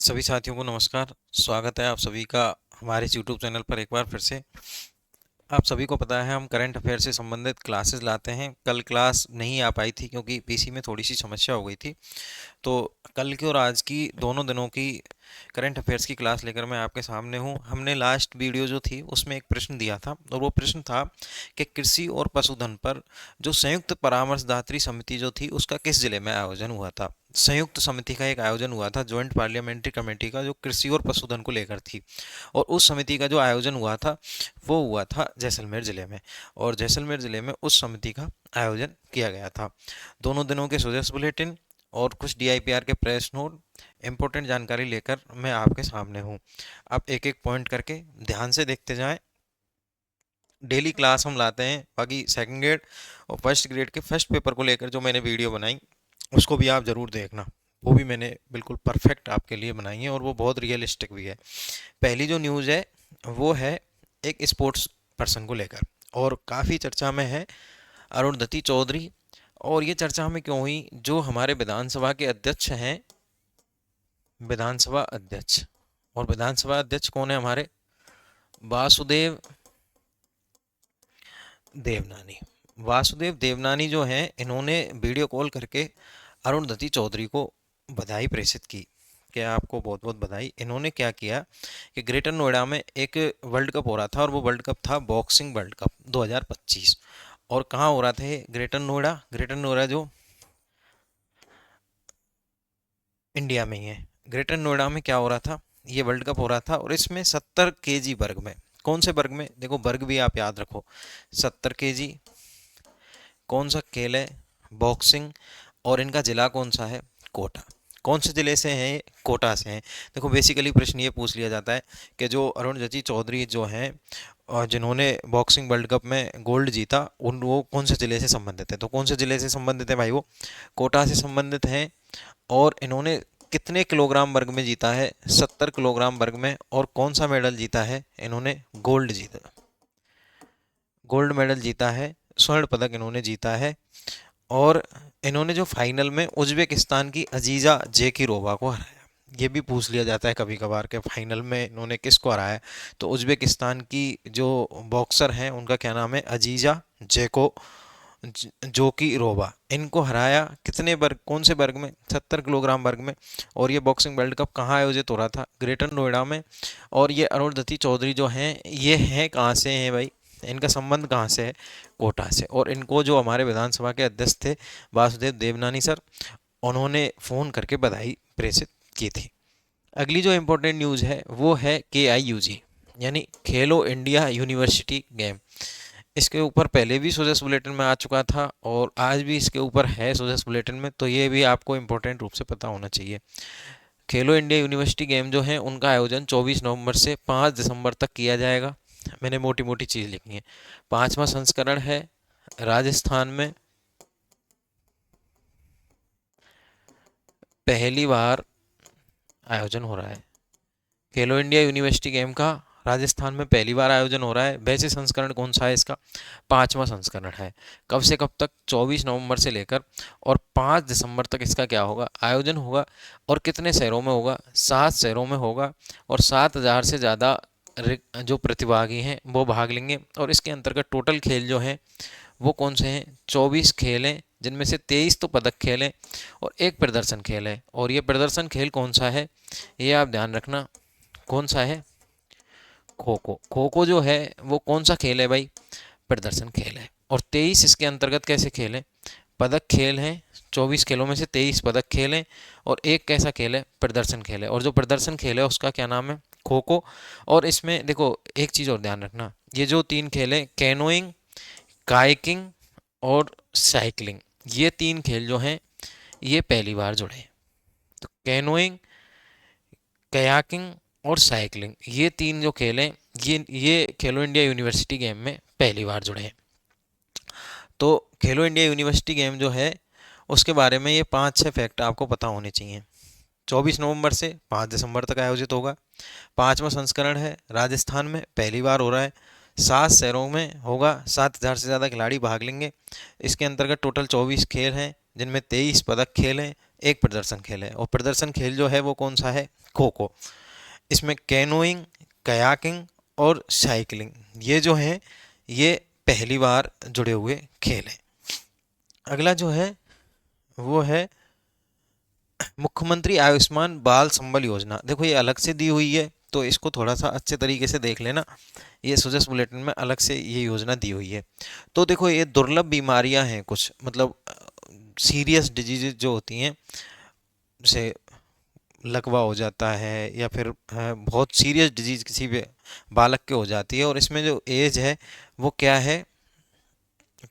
सभी साथियों को नमस्कार। स्वागत है आप सभी का हमारे इस यूट्यूब चैनल पर एक बार फिर से। आप सभी को पता है हम करंट अफेयर से संबंधित क्लासेस लाते हैं। कल क्लास नहीं आ पाई थी क्योंकि पीसी में थोड़ी सी समस्या हो गई थी। तो कल की और आज की दोनों दिनों की करंट अफेयर्स की क्लास लेकर मैं आपके सामने हूँ। हमने लास्ट वीडियो जो थी उसमें एक प्रश्न दिया था और वो प्रश्न था कि कृषि और पशुधन पर जो संयुक्त परामर्शदात्री समिति जो थी उसका किस जिले में आयोजन हुआ था। संयुक्त समिति का एक आयोजन हुआ था, ज्वाइंट पार्लियामेंट्री कमेटी का, जो कृषि और पशुधन को लेकर थी। और उस समिति का जो आयोजन हुआ था वो हुआ था जैसलमेर ज़िले में। और जैसलमेर ज़िले में उस समिति का आयोजन किया गया था। दोनों दिनों के सुजेस बुलेटिन और कुछ डीआईपीआर के प्रेस नोट, इम्पोर्टेंट जानकारी लेकर मैं आपके सामने हूँ। आप एक एक पॉइंट करके ध्यान से देखते जाएं। डेली क्लास हम लाते हैं। बाकी सेकंड ग्रेड और फर्स्ट ग्रेड के फर्स्ट पेपर को लेकर जो मैंने वीडियो बनाई उसको भी आप ज़रूर देखना। वो भी मैंने बिल्कुल परफेक्ट आपके लिए बनाई है और वो बहुत रियलिस्टिक भी है। पहली जो न्यूज़ है वो है एक स्पोर्ट्स पर्सन को लेकर, और काफ़ी चर्चा में है अरुणधति चौधरी। और ये चर्चा में क्यों हुई? जो हमारे विधानसभा के अध्यक्ष हैं, विधानसभा अध्यक्ष, और विधानसभा अध्यक्ष कौन है हमारे? वासुदेव देवनानी। वासुदेव देवनानी जो हैं, इन्होंने वीडियो कॉल करके अरुणधति चौधरी को बधाई प्रेषित की कि आपको बहुत बहुत बधाई। इन्होंने क्या किया कि ग्रेटर नोएडा में एक वर्ल्ड कप हो रहा था और वो वर्ल्ड कप था बॉक्सिंग वर्ल्ड कप 2025। और कहाँ हो रहा था ये? ग्रेटर नोएडा। ग्रेटर नोएडा जो इंडिया में ही है। ग्रेटर नोएडा में क्या हो रहा था? ये वर्ल्ड कप हो रहा था और इसमें 70 kg वर्ग में, कौन से वर्ग में? देखो वर्ग भी आप याद रखो। 70 kg कौन सा खेल है? बॉक्सिंग। और इनका जिला कौन सा है? कोटा। कौन से जिले से हैं? कोटा से हैं। देखो बेसिकली प्रश्न ये पूछ लिया जाता है कि जो अरुणधति चौधरी जो हैं और जिन्होंने बॉक्सिंग वर्ल्ड कप में गोल्ड जीता, उन वो कौन से जिले से संबंधित है? तो कौन से जिले से संबंधित है भाई? वो कोटा से संबंधित हैं। और इन्होंने कितने किलोग्राम वर्ग में जीता है? 70 किलोग्राम वर्ग में। और कौन सा मेडल जीता है इन्होंने? गोल्ड जीता, गोल्ड मेडल जीता है, स्वर्ण पदक इन्होंने जीता है। और इन्होंने जो फाइनल में उज्बेकिस्तान की अजीजा जेकिरोवा को हराया। ये भी पूछ लिया जाता है कभी कभार के फाइनल में इन्होंने किसको हराया। तो उज्बेकिस्तान की जो बॉक्सर हैं उनका क्या नाम है? अजीजा जेको जोकिरोवा। इनको हराया कितने वर्ग, कौन से वर्ग में? 70 किलोग्राम वर्ग में। और ये बॉक्सिंग वर्ल्ड कप कहाँ आयोजित हो रहा था? ग्रेटर नोएडा में। और ये अरुणधति चौधरी जो हैं, ये हैं कहाँ से हैं भाई? इनका संबंध कहाँ से है? कोटा से। और इनको जो हमारे विधानसभा के अध्यक्ष थे वासुदेव देवनानी सर, उन्होंने फ़ोन करके बधाई प्रेषित की थी। अगली जो इम्पोर्टेंट न्यूज़ है वो है KIUG, यानी खेलो इंडिया यूनिवर्सिटी गेम। इसके ऊपर पहले भी सोजस बुलेटिन में आ चुका था और आज भी इसके ऊपर है सोजस बुलेटिन में, तो ये भी आपको इम्पोर्टेंट रूप से पता होना चाहिए। खेलो इंडिया यूनिवर्सिटी गेम जो है उनका आयोजन 24 नवंबर से 5 दिसंबर तक किया जाएगा। मैंने मोटी मोटी चीज़ लिखी है। 5वां संस्करण है राजस्थान में। पहली बार आयोजन हो रहा है खेलो इंडिया यूनिवर्सिटी गेम का। राजस्थान में पहली बार आयोजन हो रहा है। वैसे संस्करण कौन सा है इसका? 5वां संस्करण है। कब से कब तक? 24 नवंबर से लेकर और 5 दिसंबर तक इसका क्या होगा? आयोजन होगा। और कितने शहरों में होगा? 7 शहरों में होगा। और 7,000 से ज़्यादा जो प्रतिभागी हैं वो भाग लेंगे। और इसके अंतर्गत टोटल खेल जो हैं वो कौन से हैं? 24 खेल हैं, जिनमें से 23 तो पदक खेल हैं और एक प्रदर्शन खेल है। और ये प्रदर्शन खेल कौन सा है ये आप ध्यान रखना। कौन सा है? खो खो। खो खो जो है वो कौन सा खेल है भाई? प्रदर्शन खेल है। और 23 इसके अंतर्गत कैसे खेल है? पदक खेल हैं। 24 खेलों में से 23 पदक खेल हैं और एक कैसा खेल है? प्रदर्शन खेल है। और जो प्रदर्शन खेल है उसका क्या नाम है? खो खो। और इसमें देखो एक चीज़ और ध्यान रखना, ये जो 3 खेल हैं, कैनोइंग, काइकिंग और साइकिलिंग, ये 3 खेल जो हैं ये पहली बार जुड़े हैं। तो कैनोइंग, कयाकिंग और साइकिलिंग, ये 3 जो खेल हैं ये खेलो इंडिया यूनिवर्सिटी गेम में पहली बार जुड़े हैं। तो खेलो इंडिया यूनिवर्सिटी गेम जो है उसके बारे में ये 5-6 फैक्ट आपको पता होने चाहिए। 24 नवंबर से 5 दिसंबर तक आयोजित होगा। 5वां संस्करण है, राजस्थान में पहली बार हो रहा है। 7 शहरों में होगा। 7,000 से ज़्यादा खिलाड़ी भाग लेंगे। इसके अंतर्गत टोटल 24 खेल हैं, जिनमें 23 पदक खेल हैं, एक प्रदर्शन खेल है, और प्रदर्शन खेल जो है वो कौन सा है, खो खो। इसमें कैनोइंग, कयाकिंग और साइकिलिंग, ये जो है ये पहली बार जुड़े हुए खेल हैं। अगला जो है वो है मुख्यमंत्री आयुष्मान बाल संबल योजना। देखो ये अलग से दी हुई है, तो इसको थोड़ा सा अच्छे तरीके से देख लेना। ये सुजस बुलेटिन में अलग से ये योजना दी हुई है। तो देखो ये दुर्लभ बीमारियां हैं कुछ, मतलब सीरियस डिजीज जो होती हैं, जैसे लकवा हो जाता है या फिर बहुत सीरियस डिजीज किसी भी बालक के हो जाती है, और इसमें जो एज है वो क्या है,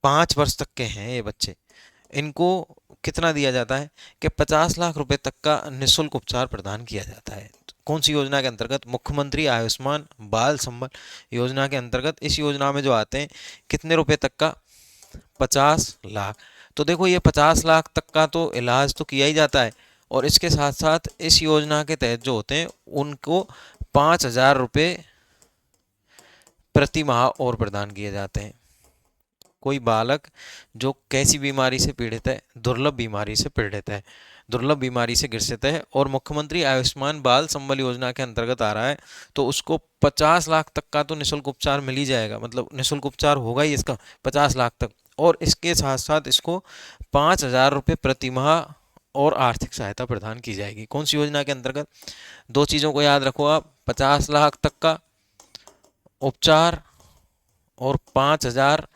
5 वर्ष तक के हैं ये बच्चे। इनको कितना दिया जाता है कि 50 लाख रुपए तक का निःशुल्क उपचार प्रदान किया जाता है। कौन सी योजना के अंतर्गत, मुख्यमंत्री आयुष्मान बाल संबल योजना के अंतर्गत। इस योजना में जो आते हैं कितने रुपए तक का, 50 लाख। तो देखो ये 50 लाख तक का तो इलाज तो किया ही जाता है, और इसके साथ साथ इस योजना के तहत जो होते हैं उनको 5,000 रुपये प्रति माह और प्रदान किए जाते हैं। कोई बालक जो कैसी बीमारी से पीड़ित है, दुर्लभ बीमारी से पीड़ित है, दुर्लभ बीमारी से ग्रसित है, और मुख्यमंत्री आयुष्मान बाल संबल योजना के अंतर्गत आ रहा है, तो उसको 50 लाख तक का तो निःशुल्क उपचार मिल ही जाएगा, मतलब निःशुल्क उपचार होगा ही इसका 50 लाख तक, और इसके साथ साथ इसको 5,000 रुपये प्रति माह और आर्थिक सहायता प्रदान की जाएगी। कौन सी योजना के अंतर्गत, दो चीज़ों को याद रखो आप, 50 लाख तक का उपचार और 5,000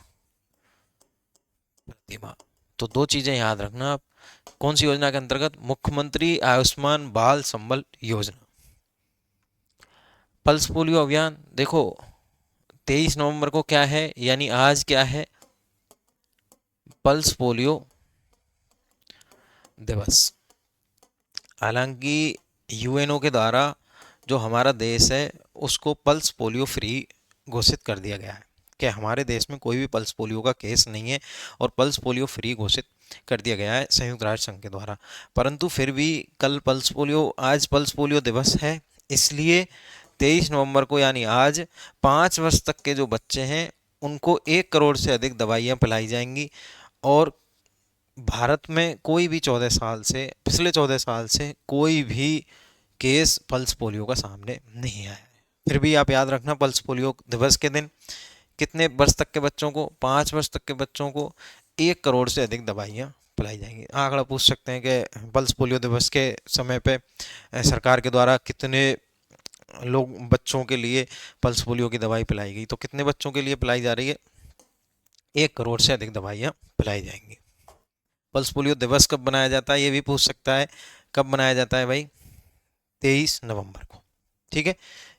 प्रतिमा। तो दो चीजें याद रखना आप। कौन सी योजना के अंतर्गत, मुख्यमंत्री आयुष्मान बाल संबल योजना। पल्स पोलियो अभियान, देखो 23 नवंबर को क्या है, यानी आज क्या है, पल्स पोलियो दिवस। हालांकि यूएनओ के द्वारा जो हमारा देश है उसको पल्स पोलियो फ्री घोषित कर दिया गया है, कि हमारे देश में कोई भी पल्स पोलियो का केस नहीं है, और पल्स पोलियो फ्री घोषित कर दिया गया है संयुक्त राष्ट्र संघ के द्वारा। परंतु फिर भी कल पल्स पोलियो, आज पल्स पोलियो दिवस है, इसलिए 23 नवंबर को यानी आज 5 वर्ष तक के जो बच्चे हैं उनको 1 करोड़ से अधिक दवाइयाँ पिलाई जाएंगी। और भारत में कोई भी 14 साल से, पिछले 14 साल से कोई भी केस पल्स पोलियो का सामने नहीं आया है। फिर भी आप याद रखना, पल्स पोलियो दिवस के दिन कितने वर्ष तक के बच्चों को, 5 वर्ष तक के बच्चों को 1 करोड़ से अधिक दवाइयाँ पिलाई जाएंगी। आंकड़ा पूछ सकते हैं कि पल्स पोलियो दिवस के समय पे सरकार के द्वारा कितने लोग, बच्चों के लिए पल्स पोलियो की दवाई पिलाई गई, तो कितने बच्चों के लिए पिलाई जा रही है, 1 करोड़ से अधिक दवाइयाँ पिलाई जाएंगी। पल्स पोलियो दिवस कब बनाया जाता है, ये भी पूछ सकता है, कब बनाया जाता है भाई, 23 नवंबर को। ठीक है।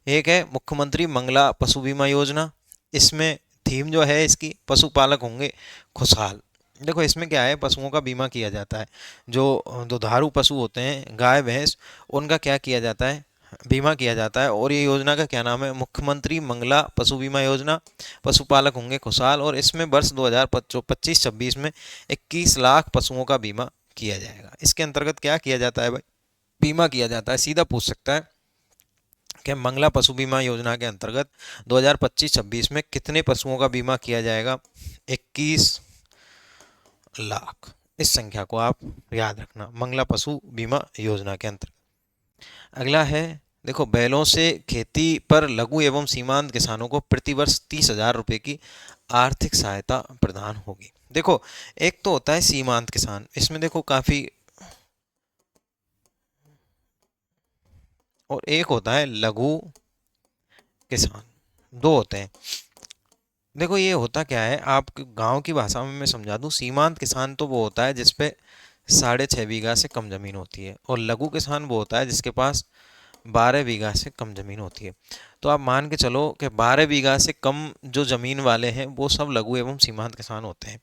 एक है मुख्यमंत्री मंगला पशु बीमा योजना। इसमें थीम जो है इसकी, पशुपालक होंगे खुशहाल। देखो इसमें क्या है, पशुओं का बीमा किया जाता है। जो दुधारू पशु होते हैं, गाय भैंस, उनका क्या किया जाता है, बीमा किया जाता है। और ये योजना का क्या नाम है, मुख्यमंत्री मंगला पशु बीमा योजना। पशुपालक होंगे खुशहाल, और इसमें वर्ष 2025-26 में 21 लाख पशुओं का बीमा किया जाएगा। इसके अंतर्गत क्या किया जाता है भाई, बीमा किया जाता है। सीधा पूछ सकता है कि मंगला पशु बीमा योजना के अंतर्गत 2025-26 में कितने पशुओं का बीमा किया जाएगा, 21 लाख। इस संख्या को आप याद रखना, मंगला पशु बीमा योजना के अंतर्गत। अगला है, देखो बैलों से खेती पर लघु एवं सीमांत किसानों को प्रतिवर्ष 30,000 रुपये की आर्थिक सहायता प्रदान होगी। देखो एक तो होता है सीमांत किसान, इसमें देखो काफी, और एक होता है लघु किसान, दो होते हैं। देखो ये होता क्या है, आप गांव की भाषा में मैं समझा दूं, सीमांत किसान तो वो होता है जिसपे 6.5 बीघा से कम जमीन होती है, और लघु किसान वो होता है जिसके पास 12 बीघा से कम जमीन होती है। तो आप मान के चलो कि 12 बीघा से कम जो जमीन वाले हैं वो सब लघु एवं सीमांत किसान होते हैं।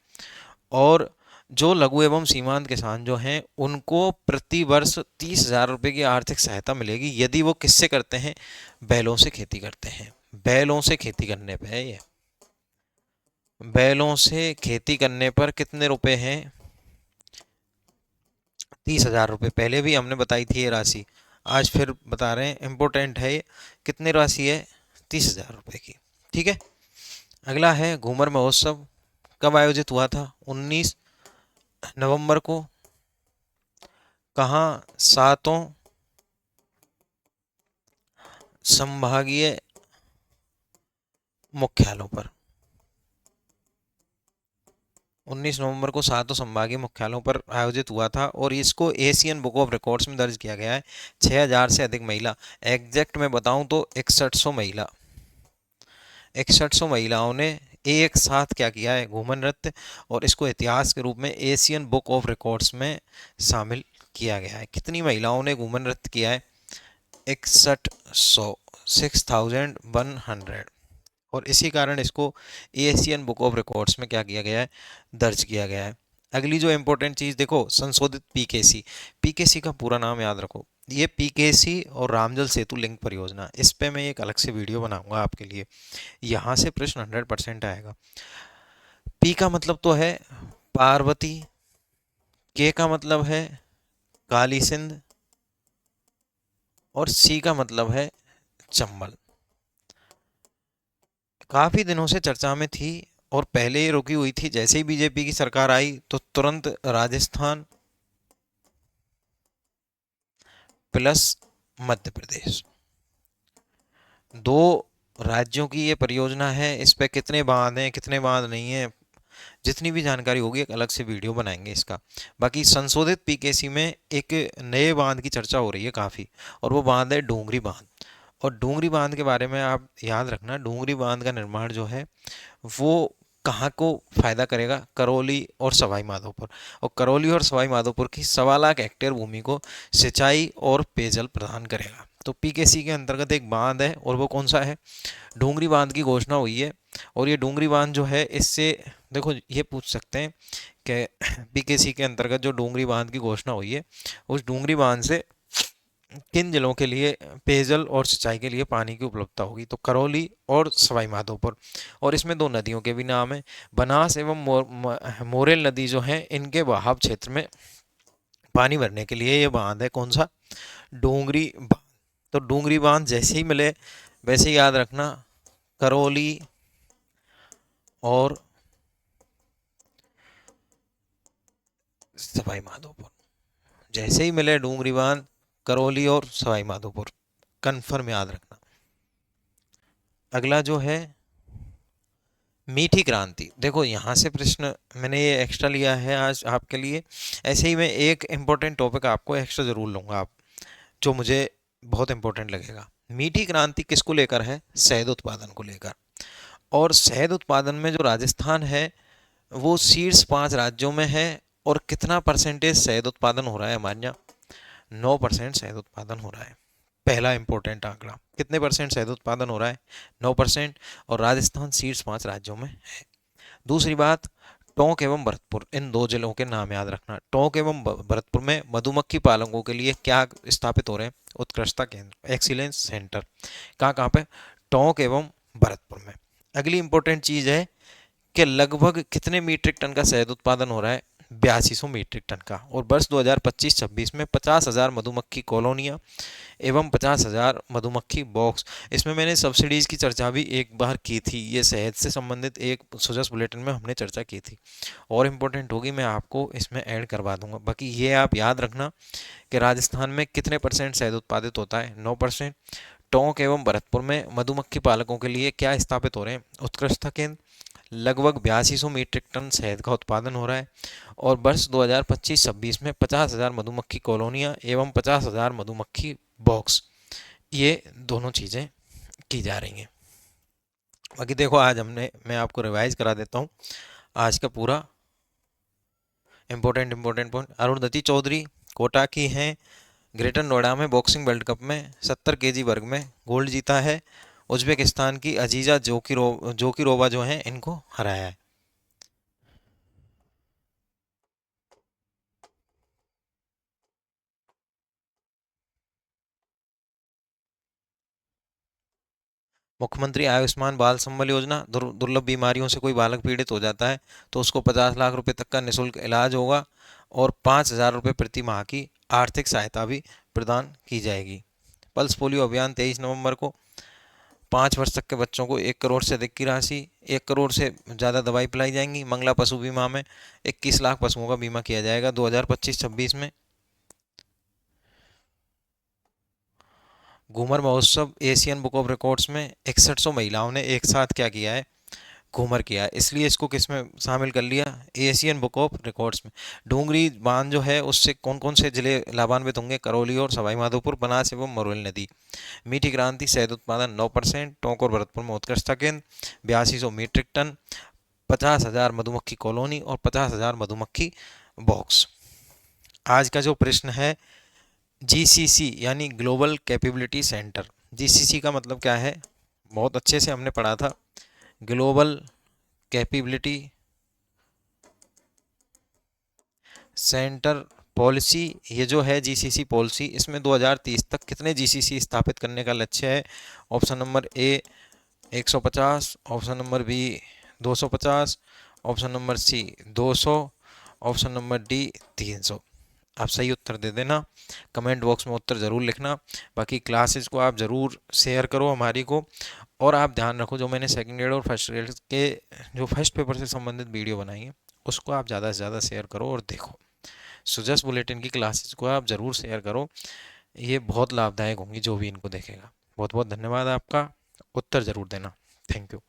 और जो लघु एवं सीमांत किसान जो हैं उनको प्रति वर्ष 30,000 रुपये की आर्थिक सहायता मिलेगी, यदि वो किससे करते हैं, बैलों से खेती करते हैं। बैलों से खेती करने पे है ये, बैलों से खेती करने पर कितने रुपए हैं, 30,000 रुपये। पहले भी हमने बताई थी ये राशि, आज फिर बता रहे हैं, इम्पोर्टेंट है ये। कितनी राशि है, 30,000 रुपये की। ठीक है। अगला है घूमर महोत्सव, कब आयोजित हुआ था, 19 नवंबर को। कहाँ सातों संभागीय मुख्यालयों पर। 19 नवंबर को सातों संभागीय मुख्यालयों पर आयोजित हुआ था और इसको एशियन बुक ऑफ रिकॉर्ड्स में दर्ज किया गया है। 6000 से अधिक महिला, एग्जैक्ट में बताऊं तो 6100 महिलाओं ने एक साथ क्या किया है, घूमर नृत्य, और इसको इतिहास के रूप में एशियन बुक ऑफ रिकॉर्ड्स में शामिल किया गया है। कितनी महिलाओं ने घूमर नृत्य किया है? 6100, 6100। और इसी कारण इसको एशियन बुक ऑफ रिकॉर्ड्स में क्या किया गया है, दर्ज किया गया है। अगली जो इंपॉर्टेंट चीज़ देखो, संशोधित पीकेसी। पीकेसी का पूरा नाम याद रखो, ये पीकेसी और रामजल सेतु लिंक परियोजना, इस पे मैं एक अलग से वीडियो बनाऊंगा आपके लिए। यहाँ से प्रश्न 100% आएगा। पी का मतलब तो है पार्वती, के का मतलब है काली सिंध, और सी का मतलब है चंबल। काफी दिनों से चर्चा में थी और पहले ही रुकी हुई थी। जैसे ही बीजेपी की सरकार आई तो तुरंत राजस्थान प्लस मध्य प्रदेश, दो राज्यों की ये परियोजना है। इस पे कितने बांध हैं, कितने बांध नहीं है, जितनी भी जानकारी होगी एक अलग से वीडियो बनाएंगे इसका। बाकी संशोधित पीकेसी में एक नए बांध की चर्चा हो रही है काफ़ी, और वो बांध है डूंगरी बांध। और डूंगरी बांध के बारे में आप याद रखना, डूंगरी बांध का निर्माण जो है वो कहाँ को फायदा करेगा, करौली और सवाई माधोपुर। और करौली और सवाई माधोपुर की 1.25 लाख हेक्टेयर भूमि को सिंचाई और पेयजल प्रदान करेगा। तो पीकेसी के अंतर्गत एक बांध है और वो कौन सा है, डूंगरी बांध की घोषणा हुई है। और ये डूंगरी बांध जो है, इससे देखो ये पूछ सकते हैं कि पीकेसी के अंतर्गत जो डूंगरी बांध की घोषणा हुई है, उस डूंगरी बांध से किन जिलों के लिए पेयजल और सिंचाई के लिए पानी की उपलब्धता होगी, तो करौली और सवाई माधोपुर। और इसमें दो नदियों के भी नाम है, बनास एवं मोरेल नदी जो है, इनके बहाव क्षेत्र में पानी भरने के लिए ये बांध है कौन सा, डूंगरी बांध। तो डूंगरी बांध जैसे ही मिले वैसे ही याद रखना, करौली और सवाई माधोपुर। जैसे ही मिले डूंगरी बांध, करौली और सवाई माधोपुर, कन्फर्म याद रखना। अगला जो है मीठी क्रांति। देखो यहाँ से प्रश्न मैंने ये एक्स्ट्रा लिया है आज आपके लिए। ऐसे ही मैं एक इम्पोर्टेंट टॉपिक आपको एक्स्ट्रा जरूर लूँगा, आप जो मुझे बहुत इंपॉर्टेंट लगेगा। मीठी क्रांति किसको लेकर है, शहद उत्पादन को लेकर। और शहद उत्पादन में जो राजस्थान है वो शीर्ष 5 राज्यों में है। और कितना परसेंटेज शहद उत्पादन हो रहा है हमारे यहाँ, 9% शहद उत्पादन हो रहा है। पहला इंपॉर्टेंट आंकड़ा, कितने परसेंट शहद उत्पादन हो रहा है, 9%। और राजस्थान शीर्ष 5 राज्यों में है। दूसरी बात, टोंक एवं भरतपुर, इन दो जिलों के नाम याद रखना। टोंक एवं भरतपुर में मधुमक्खी पालकों के लिए क्या स्थापित हो रहे हैं, उत्कृष्टता केंद्र, एक्सीलेंस सेंटर। कहाँ कहाँ पे, टोंक एवं भरतपुर में। अगली इंपॉर्टेंट चीज़ है कि लगभग कितने मीट्रिक टन का शहद उत्पादन हो रहा है, 8200 मीट्रिक टन का। और वर्ष 2025-26 में 50,000 मधुमक्खी कॉलोनियाँ एवं 50,000 मधुमक्खी बॉक्स। इसमें मैंने सब्सिडीज़ की चर्चा भी एक बार की थी, ये शहद से संबंधित एक सुजस बुलेटिन में हमने चर्चा की थी। और इम्पोर्टेंट होगी, मैं आपको इसमें ऐड करवा दूंगा। बाकी ये आप याद रखना कि राजस्थान में कितने परसेंट शहद उत्पादित होता है, 9%। टोंक एवं भरतपुर में मधुमक्खी पालकों के लिए क्या स्थापित हो रहे हैं, उत्कृष्टता केंद्र। लगभग 8200 मीट्रिक टन शहद का उत्पादन हो रहा है। और वर्ष 2025-26 में 50,000 मधुमक्खी कॉलोनियाँ एवं 50,000 मधुमक्खी बॉक्स, ये दोनों चीज़ें की जा रही हैं। बाकी देखो आज मैं आपको रिवाइज करा देता हूँ आज का पूरा इम्पोर्टेंट पॉइंट। अरुणधति चौधरी कोटा की हैं, ग्रेटर नोएडा में बॉक्सिंग वर्ल्ड कप में 70 केजी वर्ग में गोल्ड जीता है। उज्बेकिस्तान की अजीजा जोकिरोवा जो हैं, इनको हराया है। मुख्यमंत्री आयुष्मान बाल संबल योजना, दुर्लभ बीमारियों से कोई बालक पीड़ित हो जाता है तो उसको 50 लाख रुपए तक का निःशुल्क इलाज होगा और 5,000 रुपये प्रति माह की आर्थिक सहायता भी प्रदान की जाएगी। पल्स पोलियो अभियान 23 नवंबर को, 5 वर्ष तक के बच्चों को 1 करोड़ से अधिक की राशि, 1 करोड़ से ज़्यादा दवाई पिलाई जाएंगी। मंगला पशु बीमा में 21 लाख पशुओं का बीमा किया जाएगा 2025-26 में। घूमर महोत्सव एशियन बुक ऑफ रिकॉर्ड्स में 6100 महिलाओं ने एक साथ क्या किया है, घूमर किया है, इसलिए इसको किस में शामिल कर लिया, एशियन बुक ऑफ रिकॉर्ड्स में। डूंगरी बांध जो है उससे कौन कौन से जिले लाभान्वित होंगे, करौली और सवाई माधोपुर, बनास एवं मरोली नदी। मीठी क्रांति शहद उत्पादन 9%, टोंक और भरतपुर में उत्कृष्टता केंद्र, 8200 मीट्रिक टन, 50,000 मधुमक्खी कॉलोनी और 50,000 मधुमक्खी बॉक्स। आज का जो प्रश्न है, जीसीसी यानी ग्लोबल कैपेबिलिटी सेंटर, जीसीसी का मतलब क्या है, बहुत अच्छे से हमने पढ़ा था। ग्लोबल कैपेबिलिटी सेंटर पॉलिसी, ये जो है जीसीसी पॉलिसी, इसमें 2030 तक कितने जीसीसी स्थापित करने का लक्ष्य है। Option number A 150, option number B 250, option number C 200, option number D 300। आप सही उत्तर दे देना, कमेंट बॉक्स में उत्तर ज़रूर लिखना। बाकी क्लासेस को आप ज़रूर शेयर करो हमारी को, और आप ध्यान रखो जो मैंने सेकंड ग्रेड और फर्स्ट ग्रेड के जो फर्स्ट पेपर से संबंधित वीडियो बनाई है उसको आप ज़्यादा से ज़्यादा शेयर करो और देखो। सुजस बुलेटिन की क्लासेस को आप ज़रूर शेयर करो, ये बहुत लाभदायक होंगी जो भी इनको देखेगा। बहुत बहुत धन्यवाद आपका, उत्तर ज़रूर देना। Thank you.